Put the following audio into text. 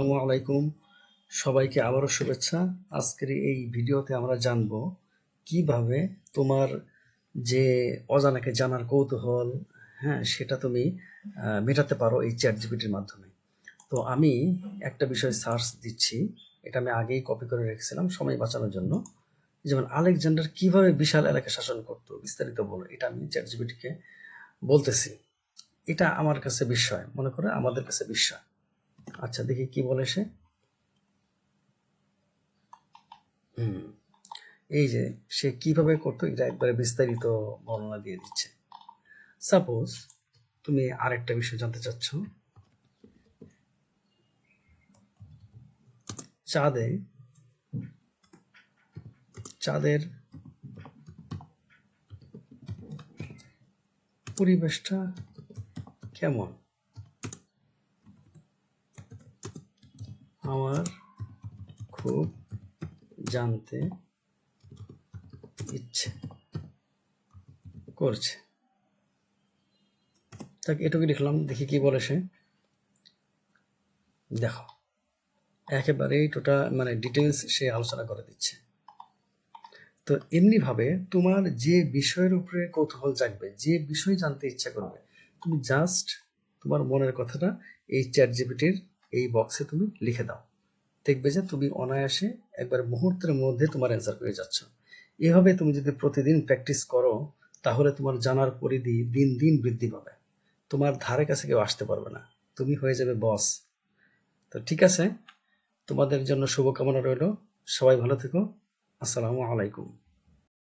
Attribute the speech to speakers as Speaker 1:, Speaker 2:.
Speaker 1: আসসালামু আলাইকুম। সবাইকে আবারও শুভেচ্ছা। আজকের এই ভিডিওতে আমরা জানব কিভাবে তোমার যে অজানাকে জানার কৌতূহল, সেটা তুমি মেটাতে পারো এই চ্যাট জিপিটির মাধ্যমে। তো আমি একটা বিষয় সার্চ দিচ্ছি, এটা আমি আগেই কপি করে রেখেছিলাম সময় বাঁচানোর জন্য। যেমন আলেকজান্ডার কিভাবে বিশাল এলাকা শাসন করতো, বিস্তারিত বলো, এটা আমি চ্যাট জিপিটিকে বলতেছি। এটা আমার কাছে বিস্ময়, মনে করে আমাদের কাছে বিস্ময়। আচ্ছা, দেখি কি বলে সে। হুম, এই যে সে কিভাবে করতো এটা একবারে বিস্তারিত বর্ণনা দিয়ে দিচ্ছে। সাপোজ তুমি আরেকটা বিষয় জানতে চাচ্ছ, চাঁদে চাঁদের পরিবেশটা কেমন, আমার খুব জানতে ইচ্ছে করছে। তাকে এটুকু লিখলাম, দেখি কি বলে সে। দেখো, একেবারেই টোটাল মানে ডিটেলস সে আলোচনা করে দিচ্ছে। তো এমনিভাবে তোমার যে বিষয়ের উপরে কৌতূহল জাগবে, যে বিষয় জানতে ইচ্ছা করবে, তুমি জাস্ট তোমার মনের কথাটা এই চ্যাট জিপিটির এই বক্সে তুমি লিখে দাও। দেখবে যে তুমি অনায়াসে একবার মুহূর্তের মধ্যে তোমার অ্যান্সার পেয়ে যাচ্ছ। এভাবে তুমি যদি প্রতিদিন প্র্যাকটিস করো, তাহলে তোমার জানার পরিধি দিন দিন বৃদ্ধি পাবে। তোমার ধারে কাছে কেউ আসতে পারবে না, তুমি হয়ে যাবে বস। তো ঠিক আছে, তোমাদের জন্য শুভকামনা রইল। সবাই ভালো থেকো। আসসালামু আলাইকুম।